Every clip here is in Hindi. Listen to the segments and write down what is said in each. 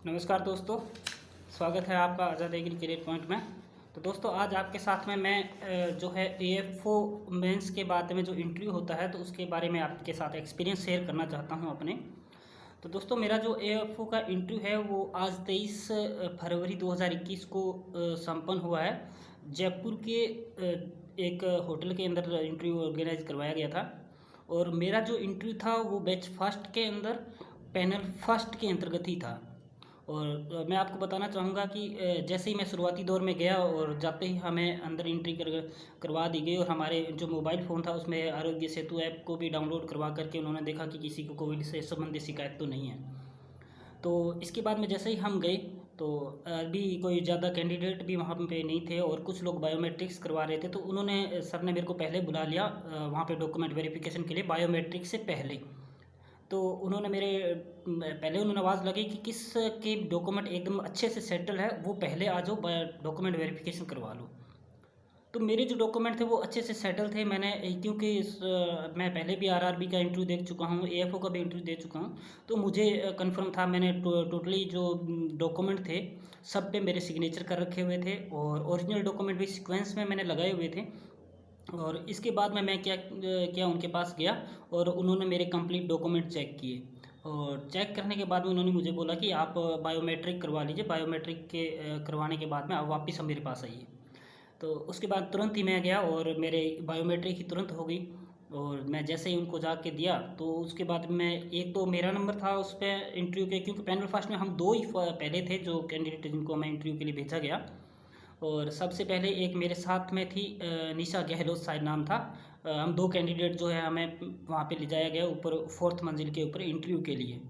नमस्कार दोस्तों, स्वागत है आपका आज़ाद एग्री करियर पॉइंट में। तो दोस्तों आज आपके साथ में मैं जो है AFO मेंस के बारे में जो इंटरव्यू होता है तो उसके बारे में आपके साथ एक्सपीरियंस शेयर करना चाहता हूं अपने। तो दोस्तों मेरा जो AFO का इंटरव्यू है वो आज 23 फरवरी 2021 को संपन्न हुआ है। जयपुर के एक होटल के अंदर इंटरव्यू ऑर्गेनाइज करवाया गया था और मेरा जो इंटरव्यू था वो बैच फर्स्ट के अंदर पैनल फर्स्ट के अंतर्गत ही था। और मैं आपको बताना चाहूँगा कि जैसे ही मैं शुरुआती दौर में गया और जाते ही हमें अंदर एंट्री करवा दी गई और हमारे जो मोबाइल फ़ोन था उसमें आरोग्य सेतु ऐप को भी डाउनलोड करवा करके उन्होंने देखा कि किसी को कोविड से संबंधित शिकायत तो नहीं है। तो इसके बाद में जैसे ही हम गए तो अभी कोई ज़्यादा कैंडिडेट भी वहाँ पे नहीं थे और कुछ लोग बायोमेट्रिक्स करवा रहे थे। तो उन्होंने सर ने मेरे को पहले बुला लिया वहाँ पे डॉक्यूमेंट वेरिफिकेशन के लिए बायोमेट्रिक से पहले। तो उन्होंने पहले उन्होंने आवाज़ लगाई कि किस के डॉक्यूमेंट एकदम अच्छे से सेटल है वो पहले आ जाओ डॉक्यूमेंट वेरिफिकेशन करवा लो। तो मेरे जो डॉक्यूमेंट थे वो अच्छे से सेटल थे। मैंने क्योंकि मैं पहले भी आरआरबी का इंटरव्यू दे चुका हूँ, AFO का भी इंटरव्यू दे चुका हूँ। तो मुझे कन्फर्म था, मैंने टोटली जो डॉक्यूमेंट थे सब पे मेरे सिग्नेचर कर रखे हुए थे और ओरिजिनल डॉक्यूमेंट भी सीक्वेंस में मैंने लगाए हुए थे। और इसके बाद में मैं क्या उनके पास गया और उन्होंने मेरे कंप्लीट डॉक्यूमेंट चेक किए और चेक करने के बाद में उन्होंने मुझे बोला कि आप बायोमेट्रिक करवा लीजिए। बायोमेट्रिक के करवाने के बाद में आप वापस मेरे पास आइए। तो उसके बाद तुरंत ही मैं गया और मेरे बायोमेट्रिक ही तुरंत हो गई। और मैं जैसे ही उनको जाके दिया तो उसके बाद में एक तो मेरा नंबर था उस पर इंटरव्यू के, क्योंकि पैनल फर्स्ट में हम दो ही पहले थे जो कैंडिडेट जिनको मैं इंटरव्यू के लिए भेजा गया। और सबसे पहले एक मेरे साथ में थी निशा गहलोत शायद नाम था। हम दो कैंडिडेट जो है हमें वहाँ पे ले जाया गया ऊपर 4th मंजिल के ऊपर इंटरव्यू के लिए।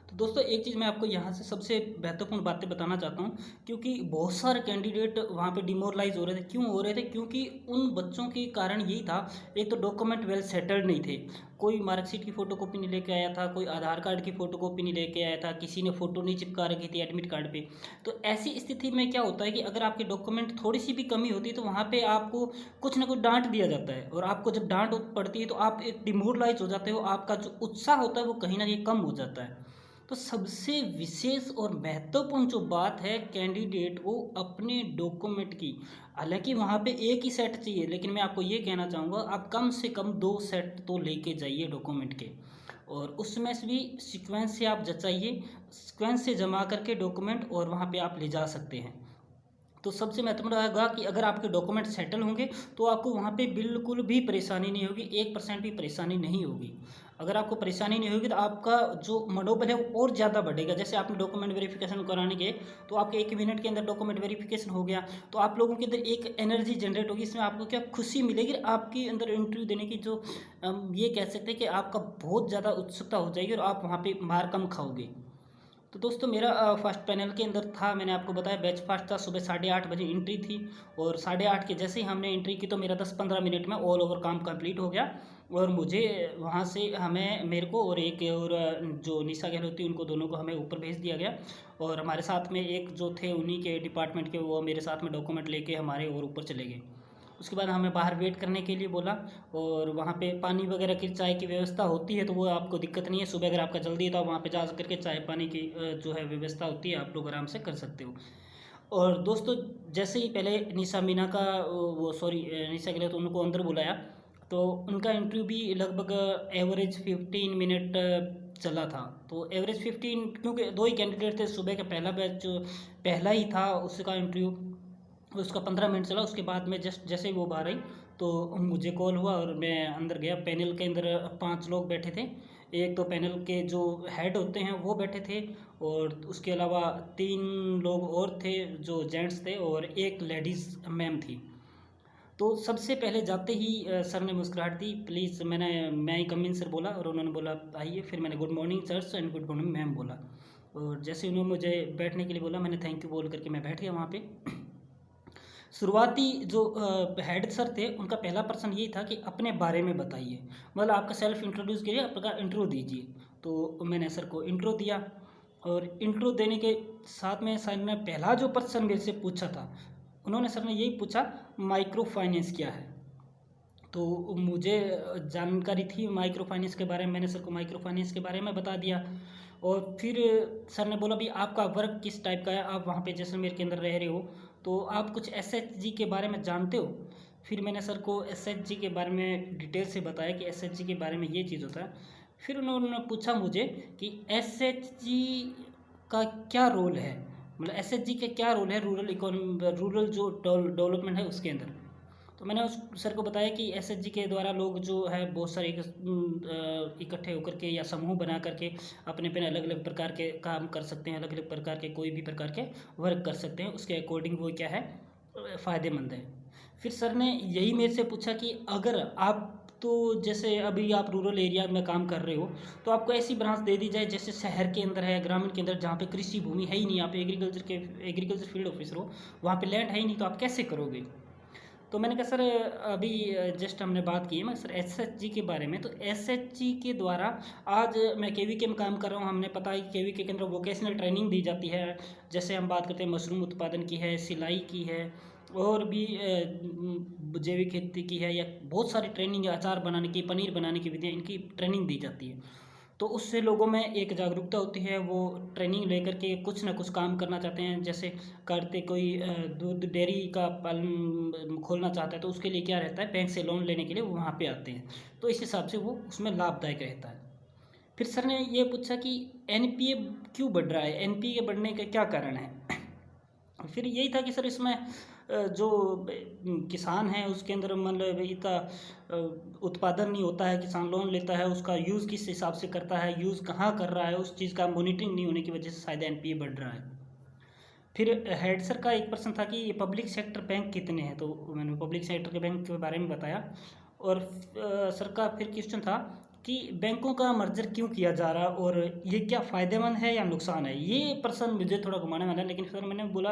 तो दोस्तों एक चीज़ मैं आपको यहाँ से सबसे महत्वपूर्ण बातें बताना चाहता हूँ, क्योंकि बहुत सारे कैंडिडेट वहाँ पे डिमोरलाइज हो रहे थे। क्यों हो रहे थे? क्योंकि उन बच्चों के कारण यही था, एक तो डॉक्यूमेंट वेल सेटल्ड नहीं थे। कोई मार्कशीट की फ़ोटोकॉपी नहीं लेके आया था, कोई आधार कार्ड की फ़ोटोकॉपी नहीं लेके आया था, किसी ने फ़ोटो नहीं चिपका रखी थी एडमिट कार्ड पे। तो ऐसी स्थिति में क्या होता है कि अगर आपके डॉक्यूमेंट थोड़ी सी भी कमी होती है तो वहाँ पे आपको कुछ ना कुछ डांट दिया जाता है और आपको जब डांट पड़ती है तो आप एक डिमोरलाइज हो जाते हो, आपका जो उत्साह होता है वो कहीं ना कहीं कम हो जाता है। तो सबसे विशेष और महत्वपूर्ण जो बात है कैंडिडेट वो अपने डॉक्यूमेंट की, हालांकि वहाँ पे एक ही सेट चाहिए लेकिन मैं आपको ये कहना चाहूँगा आप कम से कम 2 सेट तो लेके जाइए डॉक्यूमेंट के। और उसमें से भी सीक्वेंस से आप जचाइए, सीक्वेंस से जमा करके डॉक्यूमेंट और वहाँ पे आप ले जा सकते हैं। तो सबसे महत्वपूर्ण रहेगा कि अगर आपके डॉक्यूमेंट सेटल होंगे तो आपको वहाँ पे बिल्कुल भी परेशानी नहीं होगी, 1% भी परेशानी नहीं होगी। अगर आपको परेशानी नहीं होगी तो आपका जो मनोबल है वो और ज़्यादा बढ़ेगा। जैसे आपने डॉक्यूमेंट वेरिफिकेशन कराने गए तो आपके 1 मिनट के अंदर डॉक्यूमेंट वेरिफिकेशन हो गया, तो आप लोगों के अंदर एक एनर्जी जनरेट होगी। इसमें आपको क्या खुशी मिलेगी, आपके अंदर इंटरव्यू देने की जो ये कह सकते हैं कि आपका बहुत ज़्यादा उत्सुकता हो जाएगी और आप वहाँ पर मार कम खाओगे। तो दोस्तों मेरा फर्स्ट पैनल के अंदर था, मैंने आपको बताया बैच फर्स्ट था, सुबह 8:30 बजे एंट्री थी और 8:30 के जैसे ही हमने एंट्री की तो मेरा 10-15 मिनट में ऑल ओवर काम कंप्लीट हो गया। और मुझे वहाँ से मेरे को और एक और जो निशा गहलोत थी उनको दोनों को हमें ऊपर भेज दिया गया। और हमारे साथ में एक जो थे उन्हीं के डिपार्टमेंट के वो मेरे साथ में डॉक्यूमेंट लेके हमारे और ऊपर चले गए। उसके बाद हमें बाहर वेट करने के लिए बोला और वहाँ पे पानी वगैरह की चाय की व्यवस्था होती है तो वो आपको दिक्कत नहीं है। सुबह अगर आपका जल्दी है तो वहाँ पे जा करके चाय पानी की जो है व्यवस्था होती है, आप लोग आराम से कर सकते हो। और दोस्तों जैसे ही पहले निशा मीना का वो सॉरी निशा गहलोत उनको अंदर बुलाया तो उनका इंटरव्यू भी लगभग एवरेज 15 मिनट चला था। तो एवरेज 15 क्योंकि दो ही कैंडिडेट थे, सुबह का पहला बैच पहला ही था उसका इंटरव्यू, उसका 15 मिनट चला। उसके बाद में जस्ट जैसे ही वो बाहर आई तो मुझे कॉल हुआ और मैं अंदर गया। पैनल के अंदर 5 लोग बैठे थे, एक तो पैनल के जो हेड होते हैं वो बैठे थे और उसके अलावा 3 लोग और थे जो जेंट्स थे और एक लेडीज़ मैम थी। तो सबसे पहले जाते ही सर ने मुस्कुराहट दी, प्लीज़ मैं ही कम इन सर बोला और उन्होंने बोला आइए। फिर मैंने good morning sir and good morning ma'am बोला और जैसे उन्होंने मुझे बैठने के लिए बोला मैंने थैंक यू बोल करके मैं बैठ गया वहाँ पे। शुरुआती जो हेड सर थे उनका पहला प्रश्न यही था कि अपने बारे में बताइए, मतलब आपका सेल्फ इंट्रोड्यूस कीजिए, आपका इंट्रो दीजिए। तो मैंने सर को इंट्रो दिया और इंट्रो देने के साथ में सर ने पहला जो प्रश्न मेरे से पूछा था, उन्होंने सर ने यही पूछा माइक्रो फाइनेंस क्या है। तो मुझे जानकारी थी माइक्रो फाइनेंस के बारे में, मैंने सर को माइक्रो फाइनेंस के बारे में बता दिया। और फिर सर ने बोला भी आपका वर्क किस टाइप का है, आप वहाँ पे जैसलमेर के अंदर रह रहे हो तो आप कुछ एसएचजी के बारे में जानते हो। फिर मैंने सर को एसएचजी के बारे में डिटेल से बताया कि एसएचजी के बारे में ये चीज़ होता है। फिर उन्होंने पूछा मुझे कि एसएचजी का क्या रोल है, मतलब एसएचजी का क्या रोल है रूरल इकोनॉमी, रूरल जो डेवलपमेंट है उसके अंदर। तो मैंने उस सर को बताया कि एसएचजी के द्वारा लोग जो है बहुत सारे इकट्ठे होकर के या समूह बना करके अपने अपने अलग अलग प्रकार के काम कर सकते हैं, अलग अलग प्रकार के कोई भी प्रकार के वर्क कर सकते हैं, उसके अकॉर्डिंग वो क्या है फ़ायदेमंद है। फिर सर ने यही मेरे से पूछा कि अगर आप तो जैसे अभी आप रूरल एरिया में काम कर रहे हो तो आपको ऐसी ब्रांच दे दी जाए जैसे शहर के अंदर है, ग्रामीण के अंदर, जहाँ पे कृषि भूमि है ही नहीं, आप एग्रीकल्चर फील्ड ऑफिसर हो, वहाँ पे लैंड है ही नहीं, तो आप कैसे करोगे। तो मैंने कहा सर अभी जस्ट हमने बात की है मैं सर एसएचजी के बारे में। तो एसएचजी के द्वारा आज मैं केवीके में काम कर रहा हूँ, हमने पता है कि केवीके के अंदर वोकेशनल ट्रेनिंग दी जाती है। जैसे हम बात करते हैं मशरूम उत्पादन की है, सिलाई की है, और भी जैविक खेती की है, या बहुत सारी ट्रेनिंग है, अचार बनाने की, पनीर बनाने की विधियाँ, इनकी ट्रेनिंग दी जाती है। तो उससे लोगों में एक जागरूकता होती है, वो ट्रेनिंग लेकर के कुछ ना कुछ काम करना चाहते हैं। जैसे करते कोई दूध डेयरी का पालन खोलना चाहता है तो उसके लिए क्या रहता है, बैंक से लोन लेने के लिए वो वहाँ पे आते हैं, तो इस हिसाब से वो उसमें लाभदायक रहता है। फिर सर ने ये पूछा कि एनपीए क्यों बढ़ रहा है, एनपीए बढ़ने का क्या कारण है। फिर यही था कि सर इसमें जो किसान है उसके अंदर मतलब इतना उत्पादन नहीं होता है, किसान लोन लेता है, उसका यूज़ किस हिसाब से करता है, यूज़ कहाँ कर रहा है, उस चीज़ का मॉनिटरिंग नहीं होने की वजह से शायद एनपीए बढ़ रहा है। फिर हेड सर का एक प्रश्न था कि ये पब्लिक सेक्टर बैंक कितने हैं, तो मैंने पब्लिक सेक्टर के बैंक के बारे में बताया। और सर का फिर क्वेश्चन था कि बैंकों का मर्जर क्यों किया जा रहा है और ये क्या फ़ायदेमंद है या नुकसान है। ये प्रश्न मुझे थोड़ा घुमाने वाला है, लेकिन फिर मैंने बोला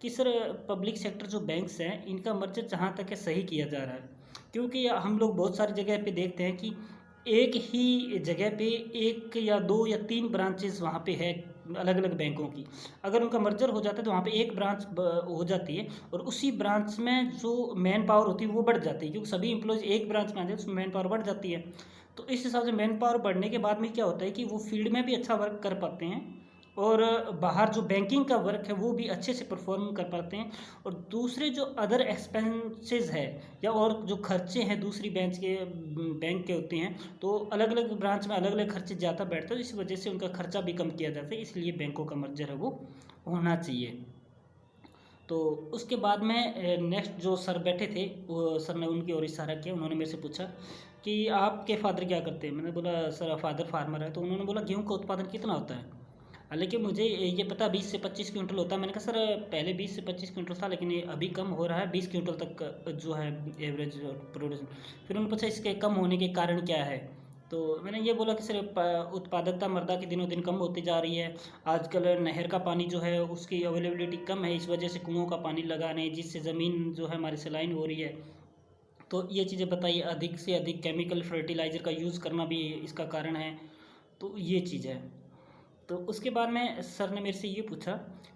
कि सर पब्लिक सेक्टर जो बैंक्स हैं इनका मर्जर जहाँ तक है सही किया जा रहा है, क्योंकि हम लोग बहुत सारी जगह पे देखते हैं कि एक ही जगह पे एक या दो या तीन ब्रांचेस वहाँ पे है अलग अलग बैंकों की। अगर उनका मर्जर हो जाता है तो वहाँ पे एक ब्रांच हो जाती है, और उसी ब्रांच में जो मैन पावर होती है वो बढ़ जाती है, क्योंकि सभी एम्प्लॉयज़ एक ब्रांच में आ जाए उसमें मैन पावर बढ़ जाती है। तो इस हिसाब से मैन पावर बढ़ने के बाद में क्या होता है कि वो फील्ड में भी अच्छा वर्क कर पाते हैं, और बाहर जो बैंकिंग का वर्क है वो भी अच्छे से परफॉर्म कर पाते हैं। और दूसरे जो अदर एक्सपेंसेस है या और जो खर्चे हैं दूसरी बैंक के होते हैं, तो अलग अलग ब्रांच में अलग अलग खर्चे ज़्यादा बैठते हैं, इस वजह से उनका खर्चा भी कम किया जाता है, इसलिए बैंकों का मर्जर है वो होना चाहिए। तो उसके बाद में नेक्स्ट जो सर बैठे थे वो सर ने उनकी ओर इशारा किया, उन्होंने मेरे से पूछा कि आपके फादर क्या करते हैं। मैंने बोला सर फादर फार्मर है। तो उन्होंने बोला गेहूं का उत्पादन कितना होता है। हालांकि मुझे ये पता 20 से 25 क्विंटल होता है। मैंने कहा सर पहले 20 से 25 क्विंटल था, लेकिन ये अभी कम हो रहा है, 20 क्विंटल तक जो है एवरेज प्रोड्यूस। फिर उन्होंने पूछा इसके कम होने के कारण क्या है। तो मैंने ये बोला कि सर उत्पादकता मृदा की दिनों दिन कम होती जा रही है। आजकल नहर का पानी जो है उसकी अवेलेबिलिटी कम है, इस वजह से कुओं का पानी लगाने जिससे ज़मीन जो है हमारी सलाइन हो रही है। तो ये चीज़ें बताइए, अधिक से अधिक केमिकल फर्टिलाइज़र का यूज़ करना भी इसका कारण है। तो ये चीज़ है। तो उसके बाद में सर ने मेरे से ये पूछा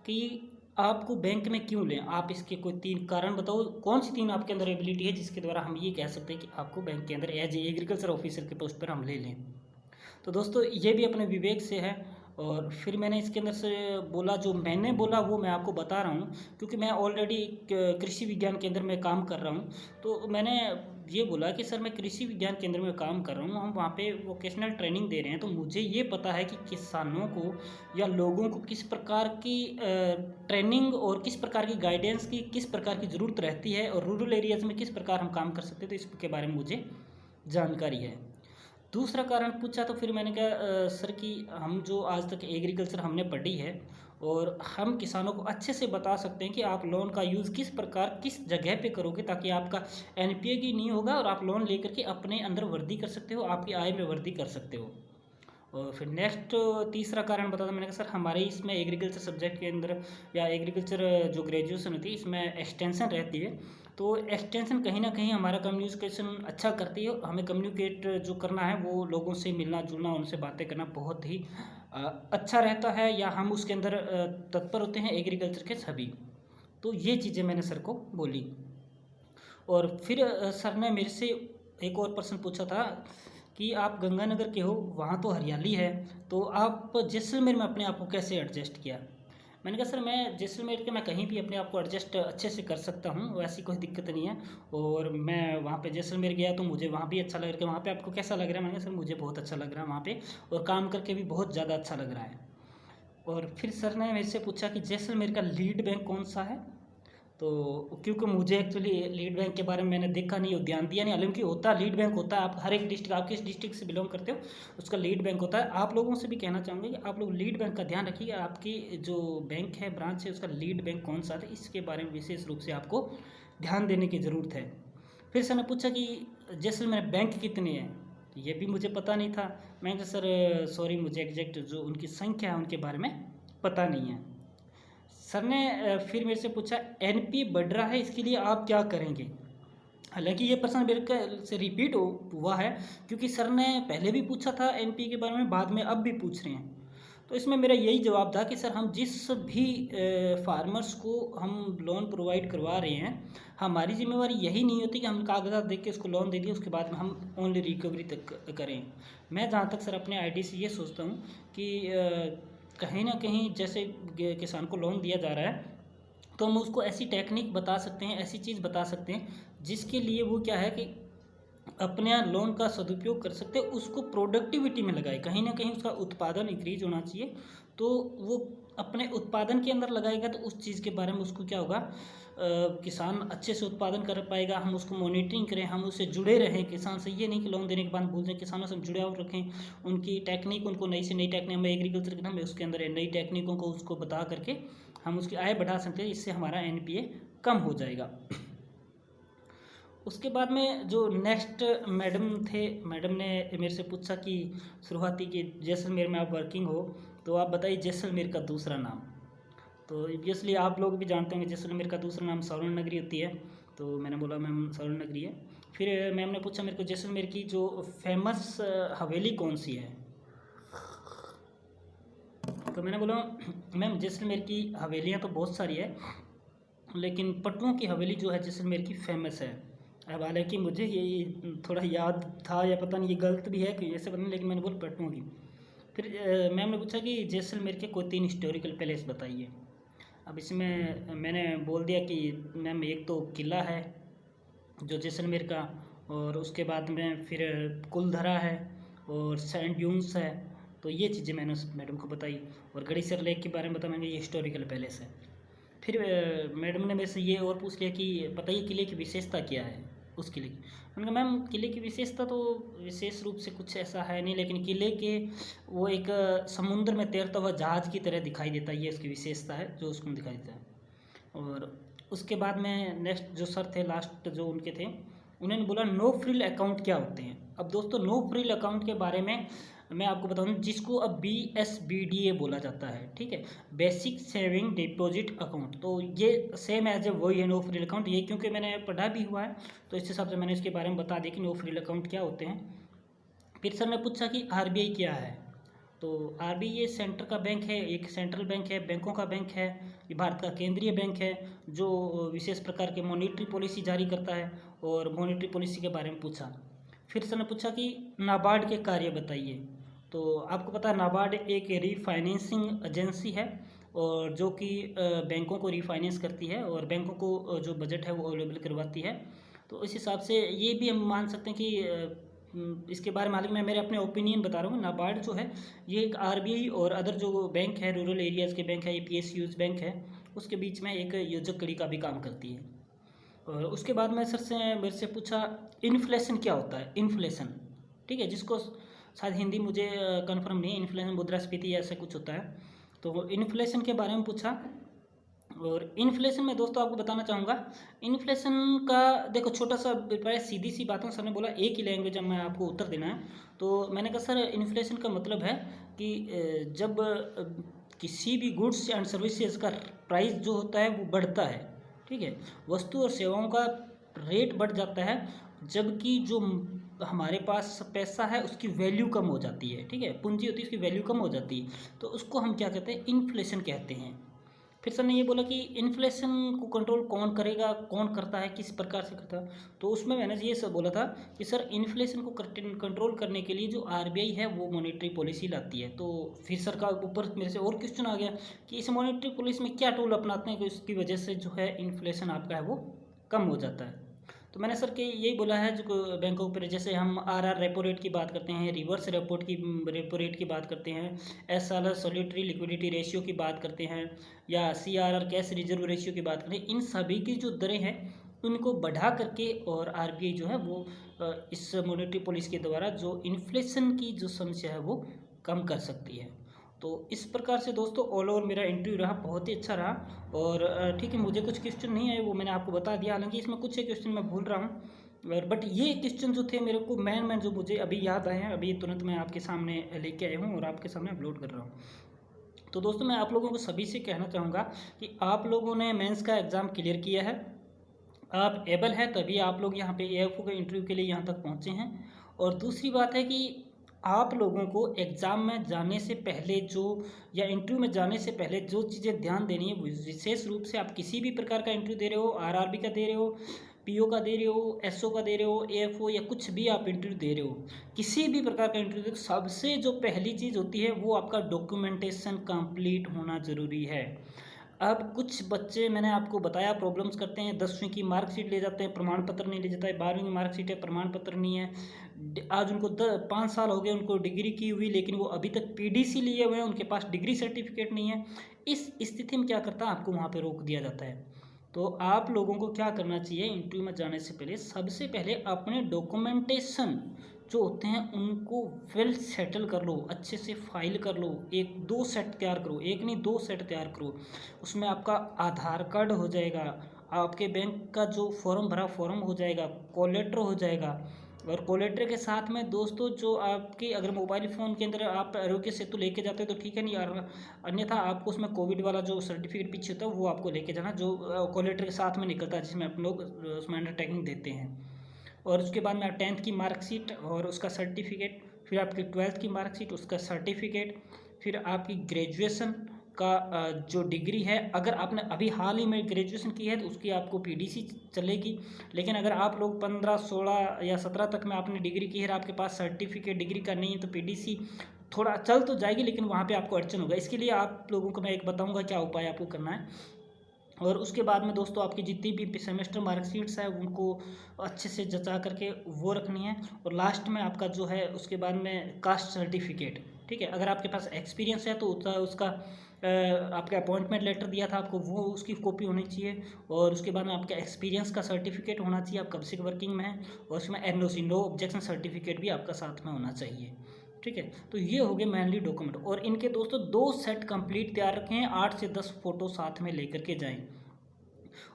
कि आपको बैंक में क्यों लें, आप इसके कोई 3 कारण बताओ, कौन सी 3 आपके अंदर एबिलिटी है जिसके द्वारा हम ये कह सकते हैं कि आपको बैंक के अंदर एज ए एग्रीकल्चर ऑफिसर के पोस्ट पर हम ले लें। तो दोस्तों ये भी अपने विवेक से है। और फिर मैंने इसके अंदर से बोला, जो मैंने बोला वो मैं आपको बता रहा हूँ, क्योंकि मैं ऑलरेडी कृषि विज्ञान केंद्र में काम कर रहा हूँ। तो मैंने ये बोला कि सर मैं कृषि विज्ञान केंद्र में काम कर रहा हूँ, हम वहाँ पे वोकेशनल ट्रेनिंग दे रहे हैं, तो मुझे ये पता है कि किसानों को या लोगों को किस प्रकार की ट्रेनिंग और किस प्रकार की गाइडेंस की किस प्रकार की ज़रूरत रहती है, और रूरल एरियाज़ में किस प्रकार हम काम कर सकते हैं, तो इसके बारे में मुझे जानकारी है। दूसरा कारण पूछा तो फिर मैंने कहा सर कि हम जो आज तक एग्रीकल्चर हमने पढ़ी है, और हम किसानों को अच्छे से बता सकते हैं कि आप लोन का यूज़ किस प्रकार किस जगह पे करोगे ताकि आपका एनपीए की नहीं होगा, और आप लोन लेकर के अपने अंदर वृद्धि कर सकते हो, आपकी आय में वृद्धि कर सकते हो। और फिर नेक्स्ट तीसरा कारण बता था मैंने कहा सर हमारे इसमें एग्रीकल्चर सब्जेक्ट के अंदर या एग्रीकल्चर जो ग्रेजुएशन होती है इसमें एक्सटेंशन रहती है। तो एक्सटेंशन कहीं ना कहीं हमारा कम्युनिकेशन अच्छा करती है, हमें कम्युनिकेट जो करना है वो लोगों से मिलना जुलना, उनसे बातें करना बहुत ही अच्छा रहता है, या हम उसके अंदर तत्पर होते हैं एग्रीकल्चर के सभी। तो ये चीज़ें मैंने सर को बोली। और फिर सर ने मेरे से एक और प्रश्न पूछा था कि आप गंगानगर के हो, वहाँ तो हरियाली है, तो आप जैसलमेर में अपने आप को कैसे एडजस्ट किया? मैंने कहा सर मैं जैसलमेर के मैं कहीं भी अपने आप को एडजस्ट अच्छे से कर सकता हूँ, वैसी कोई दिक्कत नहीं है। और मैं वहाँ पे जैसलमेर गया तो मुझे वहाँ भी अच्छा लग रहा है। वहाँ पे आपको कैसा लग रहा है? मैंने कहा सर मुझे बहुत अच्छा लग रहा है वहाँ पे, और काम करके भी बहुत ज़्यादा अच्छा लग रहा है। और फिर सर ने मेरे से पूछा कि जैसलमेर का लीड बैंक कौन सा है? तो क्योंकि मुझे एक्चुअली लीड बैंक के बारे में मैंने देखा नहीं और ध्यान दिया नहीं, हालांकि होता लीड बैंक होता है। आप हर एक डिस्ट्रिक्ट, आप किस डिस्ट्रिक्ट से बिलोंग करते हो उसका लीड बैंक होता है। आप लोगों से भी कहना चाहूँगा कि आप लोग लीड बैंक का ध्यान रखिए, आपकी जो बैंक है, ब्रांच है, उसका लीड बैंक कौन सा है, इसके बारे में विशेष रूप से आपको ध्यान देने की ज़रूरत है। फिर सर ने पूछा कि जैसलमेर बैंक कितने हैं? ये भी मुझे पता नहीं था। मैं कहा सर सॉरी, मुझे एग्जैक्ट जो उनकी संख्या है उनके बारे में पता नहीं है। सर ने फिर मेरे से पूछा एनपीए बढ़ रहा है, इसके लिए आप क्या करेंगे? हालांकि ये प्रश्न मेरे से रिपीट हुआ है, क्योंकि सर ने पहले भी पूछा था एनपीए के बारे में, बाद में अब भी पूछ रहे हैं। तो इसमें मेरा यही जवाब था कि सर हम जिस भी फार्मर्स को हम लोन प्रोवाइड करवा रहे हैं, हमारी जिम्मेवारी यही नहीं होती कि हम कागजात देख के उसको लोन दे दिए, उसके बाद में हम ओनली रिकवरी तक करें। मैं जहाँ तक सर अपने आईडी से ये सोचता हूँ कि कहीं ना कहीं जैसे किसान को लोन दिया जा रहा है, तो हम उसको ऐसी टेक्निक बता सकते हैं, ऐसी चीज़ बता सकते हैं जिसके लिए वो क्या है कि अपने यहाँ लोन का सदुपयोग कर सकते हैं, उसको प्रोडक्टिविटी में लगाए। कहीं ना कहीं उसका उत्पादन इंक्रीज होना चाहिए, तो वो अपने उत्पादन के अंदर लगाएगा, तो उस चीज़ के बारे में उसको क्या होगा, किसान अच्छे से उत्पादन कर पाएगा। हम उसको मॉनिटरिंग करें, हम उससे जुड़े रहें किसान से। ये नहीं कि लोन देने के बाद भूल जाएं, किसानों से जुड़े और रखें, उनकी टेक्निक, उनको नई से नई टेक्निक, हमें एग्रीकल्चर के नाम में उसके अंदर नई टेक्निकों को उसको बता करके हम उसकी आय बढ़ा सकते हैं, इससे हमारा एनपीए कम हो जाएगा। उसके बाद में जो नेक्स्ट मैडम थे, मैडम ने मेरे से पूछा कि शुरुआती कि जैसलमेर में आप वर्किंग हो, तो आप बताइए जैसलमेर का दूसरा नाम। तो ऑब्वियसली आप लोग भी जानते होंगे जैसलमेर का दूसरा नाम स्वर्ण नगरी होती है। तो मैंने बोला मैम स्वर्ण नगरी है। फिर मैम ने पूछा मेरे को जैसलमेर की जो फेमस हवेली कौन सी है? तो मैंने बोला मैम जैसलमेर की हवेलियाँ तो बहुत सारी है, लेकिन पटुओं की हवेली जो है जैसलमेर की फेमस है। अब हालांकि मुझे ये थोड़ा याद था या पता नहीं ये गलत भी है कि ऐसे पता नहीं, लेकिन मैंने बोला पटुओं की। फिर मैम ने पूछा कि जैसलमेर के कोई 3 हिस्टोरिकल पैलेस बताइए। अब इसमें मैंने बोल दिया कि मैम एक तो किला है जो जैसलमेर का, और उसके बाद में फिर कुलधरा है और सेंट ड्यून्स है। तो ये चीज़ें मैंने उस मैडम को बताई, और गढ़ीसर लेक के बारे में बताया मैंने, ये हिस्टोरिकल पैलेस है। फिर मैडम ने मेरे से ये और पूछ लिया कि बताइए किले की विशेषता क्या है उस किले की। मैंने कहा मैम किले की विशेषता तो विशेष रूप से कुछ ऐसा है नहीं, लेकिन किले के वो एक समुद्र में तैरता हुआ जहाज़ की तरह दिखाई देता है, ये उसकी विशेषता है जो उसको दिखाई देता है। और उसके बाद में नेक्स्ट जो सर थे, लास्ट जो उनके थे, उन्होंने बोला नो फ्रिल अकाउंट क्या होते हैं। अब दोस्तों नो फ्रिल अकाउंट के बारे में मैं आपको बताऊं, जिसको अब BSBDA बोला जाता है, ठीक है, बेसिक सेविंग डिपॉजिट अकाउंट। तो ये सेम एज ए वही है नो फ्रिल अकाउंट, ये क्योंकि मैंने पढ़ा भी हुआ है तो इस हिसाब से मैंने इसके बारे में बता दिया कि नो फ्रिल अकाउंट क्या होते हैं। फिर सर ने पूछा कि RBI क्या है। तो RBI ये सेंटर का बैंक है, एक सेंट्रल बैंक है, बैंकों का बैंक है, ये भारत का केंद्रीय बैंक है जो विशेष प्रकार के मॉनिटरी पॉलिसी जारी करता है, और मॉनिटरी पॉलिसी के बारे में पूछा। फिर सर ने पूछा कि नाबार्ड के कार्य बताइए। तो आपको पता है नाबार्ड एक रीफाइनेंसिंग एजेंसी है, और जो कि बैंकों को रीफाइनेंस करती है और बैंकों को जो बजट है वो अवेलेबल करवाती है। तो इस हिसाब से ये भी हम मान सकते हैं कि इसके बारे में, हालांकि मैं मेरे अपने ओपिनियन बता रहा हूँ, नाबार्ड जो है ये एक RBI और अदर जो बैंक है, रूरल एरियाज़ के बैंक है, ये PSUs बैंक है, उसके बीच में एक योजक कड़ी का भी काम करती है। और उसके बाद में सर से मेरे से पूछा इन्फ्लेशन क्या होता है। इन्फ्लेशन, ठीक है, जिसको शायद हिंदी मुझे कंफर्म नहीं है, इन्फ्लेशन मुद्रास्फीति ऐसा कुछ होता है। तो इन्फ्लेशन के बारे में पूछा। और इन्फ्लेशन में दोस्तों आपको बताना चाहूँगा, इन्फ्लेशन का देखो छोटा सा प्राय सीधी सी बातों, सर ने बोला एक ही लैंग्वेज में आपको उत्तर देना है। तो मैंने कहा सर इन्फ्लेशन का मतलब है कि जब किसी भी गुड्स एंड सर्विसेज का प्राइस जो होता है वो बढ़ता है, ठीक है, वस्तु और सेवाओं का रेट बढ़ जाता है, जबकि जो हमारे पास पैसा है उसकी वैल्यू कम हो जाती है, ठीक है, पूंजी होती है उसकी वैल्यू कम हो जाती है, तो उसको हम क्या कहते हैं, इन्फ्लेशन कहते हैं। फिर सर ने ये बोला कि इन्फ्लेशन को कंट्रोल कौन करेगा, कौन करता है, किस प्रकार से करता है। तो उसमें मैंने ये सब बोला था कि सर इन्फ्लेशन को कंट्रोल करने के लिए जो आरबीआई है वो मॉनेटरी पॉलिसी लाती है। तो फिर सर का ऊपर मेरे से और क्वेश्चन आ गया कि इस मॉनेटरी पॉलिसी में क्या टूल अपनाते हैं कि उसकी वजह से जो है इन्फ्लेशन आपका है वो कम हो जाता है। तो मैंने सर के यही बोला है जो बैंकों पर, जैसे हम आरआर रेपो रेट की बात करते हैं, रिवर्स रेपो रेट की बात करते हैं, एसएलआर सॉलिटरी लिक्विडिटी रेशियो की बात करते हैं, या सीआरआर कैश रिजर्व रेशियो की बात करें, इन सभी की जो दरें हैं उनको बढ़ा करके और आरबीआई जो है वो इस मॉनेटरी पॉलिसी के द्वारा जो इन्फ्लेशन की जो समस्या है वो कम कर सकती है। तो इस प्रकार से दोस्तों ऑल ओवर मेरा इंटरव्यू रहा, बहुत ही अच्छा रहा। और ठीक है, मुझे कुछ क्वेश्चन नहीं आए वो मैंने आपको बता दिया, हालांकि इसमें कुछ क्वेश्चन मैं भूल रहा हूँ, और बट ये क्वेश्चन जो थे मेरे को मैन जो मुझे अभी याद आए हैं, अभी तुरंत मैं आपके सामने लेके आया हूँ और आपके सामने अपलोड कर रहा हूँ। तो दोस्तों मैं आप लोगों को सभी से कहना चाहूँगा कि आप लोगों ने मेंस का एग्ज़ाम क्लियर किया है, आप एबल है तभी आप लोग यहाँ पे एएफओ के इंटरव्यू के लिए यहाँ तक पहुँचे हैं। और दूसरी बात है कि आप लोगों को एग्ज़ाम में जाने से पहले जो, या इंटरव्यू में जाने से पहले जो चीज़ें ध्यान देनी है, विशेष रूप से आप किसी भी प्रकार का इंटरव्यू दे रहे हो, आरआरबी का दे रहे हो, पीओ का दे रहे हो, एसओ का दे रहे हो, एएफओ या कुछ भी आप इंटरव्यू दे रहे हो, किसी भी प्रकार का इंटरव्यू दे रहे हो, सबसे जो पहली चीज़ होती है वो आपका डॉक्यूमेंटेशन कंप्लीट होना ज़रूरी है। अब कुछ बच्चे मैंने आपको बताया प्रॉब्लम्स करते हैं, 10वीं की मार्कशीट ले जाते हैं, प्रमाण पत्र नहीं ले जाता है, 12वीं की मार्कशीट है, प्रमाण पत्र नहीं है, आज उनको 5 साल हो गए उनको डिग्री की हुई, लेकिन वो अभी तक पीडीसी लिए हुए हैं, उनके पास डिग्री सर्टिफिकेट नहीं है। इस स्थिति में क्या करता है, आपको वहाँ पे रोक दिया जाता है। तो आप लोगों को क्या करना चाहिए, इंटरव्यू में जाने से पहले सबसे पहले अपने डॉक्यूमेंटेशन जो होते हैं उनको वेल सेटल कर लो, अच्छे से फाइल कर लो, 1-2 सेट तैयार करो, एक नहीं 2 सेट तैयार करो। उसमें आपका आधार कार्ड हो जाएगा, आपके बैंक का जो फॉर्म भरा फॉर्म हो जाएगा, कोलेटर हो जाएगा, और कोलेटर के साथ में दोस्तों जो आपकी अगर मोबाइल फ़ोन के अंदर आप आरोग्य सेतु लेके जाते हो तो ठीक है, नहीं यार, अन्यथा आपको उसमें कोविड वाला जो सर्टिफिकेट पीछे होता है वो आपको लेके जाना, जो कोलेटर के साथ में निकलता है, जिसमें अपन लोग उसमें अंडरटेकिंग देते हैं। और उसके बाद में 10th की मार्कशीट और उसका सर्टिफिकेट, फिर आपकी 12th की मार्कशीट उसका सर्टिफिकेट, फिर आपकी ग्रेजुएशन का जो डिग्री है, अगर आपने अभी हाल ही में ग्रेजुएशन की है तो उसकी आपको पीडीसी चलेगी। लेकिन अगर आप लोग 15, 16 या 17 तक में आपने डिग्री की है और आपके पास सर्टिफिकेट डिग्री का नहीं है तो पीडीसी थोड़ा चल तो जाएगी, लेकिन वहाँ पे आपको अड़चन होगा। इसके लिए आप लोगों को मैं एक बताऊँगा क्या उपाय आपको करना है। और उसके बाद में दोस्तों आपकी जितनी भी सेमेस्टर मार्कशीट्स है उनको अच्छे से जचा करके वो रखनी है। और लास्ट में आपका जो है उसके बाद में कास्ट सर्टिफिकेट, ठीक है, अगर आपके पास एक्सपीरियंस है तो उसका आपका अपॉइंटमेंट लेटर दिया था आपको वो उसकी कॉपी होनी चाहिए। और उसके बाद में आपका एक्सपीरियंस का सर्टिफिकेट होना चाहिए, आप कब से वर्किंग में हैं, और उसमें एनओसी नो ऑब्जेक्शन सर्टिफिकेट भी आपका साथ में होना चाहिए। ठीक है, तो ये हो गए मेनली डॉक्यूमेंट। और इनके दोस्तों 2 सेट कंप्लीट तैयार रखें, 8 से 10 फोटो साथ में लेकर के जाएं।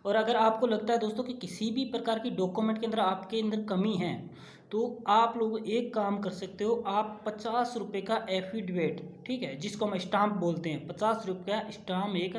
और अगर आपको लगता है दोस्तों कि किसी भी प्रकार की डॉक्यूमेंट के अंदर आपके अंदर कमी है तो आप लोग एक काम कर सकते हो, आप 50 रुपये का एफिडेविट, ठीक है, जिसको हम स्टाम्प बोलते हैं, 50 रुपये का स्टाम्प एक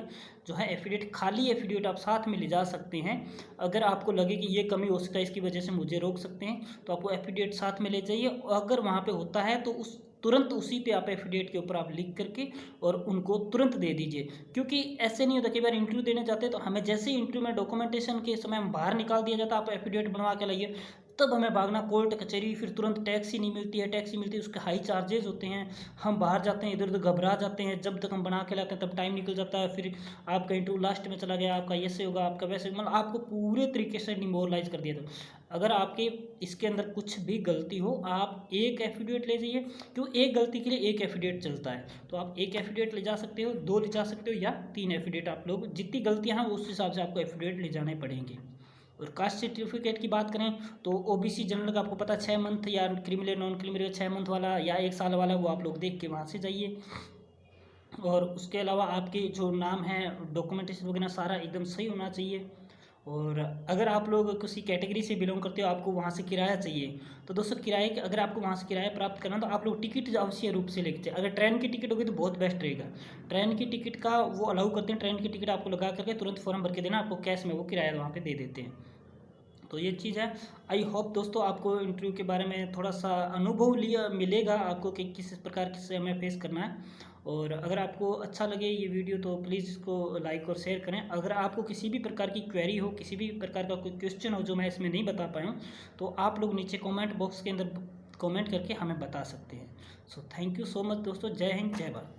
जो है एफिडेविट, खाली एफिडेविट आप साथ में ले जा सकते हैं। अगर आपको लगे कि ये कमी हो सकता है इसकी वजह से मुझे रोक सकते हैं तो आपको एफिडेविट साथ में ले जाइए। अगर वहाँ पे होता है तो उस तुरंत उसी पे आप एफिडेविट के ऊपर आप लिख करके और उनको तुरंत दे दीजिए। क्योंकि ऐसे नहीं होता, कई बार इंटरव्यू देने जाते हैं तो हमें जैसे ही इंटरव्यू में डॉक्यूमेंटेशन के समय हम बाहर निकाल दिया जाता है, आप एफिडेविट बनवा के लाइए, तब हमें भागना कोर्ट कचहरी, फिर तुरंत टैक्सी नहीं मिलती है, टैक्सी मिलती है उसके हाई चार्जेस होते हैं, हम बाहर जाते हैं इधर उधर घबरा जाते हैं, जब तक हम बना के लाते हैं तब टाइम निकल जाता है, फिर आपका इंटरव्यू लास्ट में चला गया, आपका ऐसे होगा आपका वैसे, मतलब आपको पूरे तरीके से डिमोरलाइज कर दिया था। अगर आपके इसके अंदर कुछ भी गलती हो आप एक एफिडेविट ले जाइए, क्यों, एक गलती के लिए एक एफिडेविट चलता है, तो आप एक एफिडेविट ले जा सकते हो, 2 ले जा सकते हो, या 3 एफिडेविट, आप लोग जितनी गलतियाँ हैं उस हिसाब से आपको एफिडेविट ले जाने पड़ेंगे। और कास्ट सर्टिफिकेट की बात करें तो ओबीसी जनरल का आपको पता 6 मंथ, या क्रिमिनल नॉन क्रिमिनल 6 मंथ वाला या 1 साल वाला, वो आप लोग देख के वहाँ से जाइए। और उसके अलावा आपके जो नाम है डॉक्यूमेंटेशन वगैरह सारा एकदम सही होना चाहिए। और अगर आप लोग किसी कैटेगरी से बिलोंग करते हो, आपको वहाँ से किराया चाहिए, तो दोस्तों किराए के, अगर आपको वहाँ से किराया प्राप्त करना तो आप लोग टिकट अवश्य रूप से लेके जाए। अगर ट्रेन की टिकट होगी तो बहुत बेस्ट रहेगा, ट्रेन की टिकट का वो अलाउ करते हैं, ट्रेन की टिकट आपको लगा करके तुरंत फॉर्म भर के देना, आपको कैश में वो किराया वहाँ पर दे देते हैं। तो ये चीज़ है। आई होप दोस्तों आपको इंटरव्यू के बारे में थोड़ा सा अनुभव लिया मिलेगा आपको कि किस प्रकार से हमें फेस करना है। और अगर आपको अच्छा लगे ये वीडियो तो प्लीज़ इसको लाइक और शेयर करें। अगर आपको किसी भी प्रकार की क्वेरी हो, किसी भी प्रकार का कोई क्वेश्चन हो जो मैं इसमें नहीं बता पाया हूँ, तो आप लोग नीचे कमेंट बॉक्स के अंदर कमेंट करके हमें बता सकते हैं। So thank you so much दोस्तों। जय हिंद, जय भारत।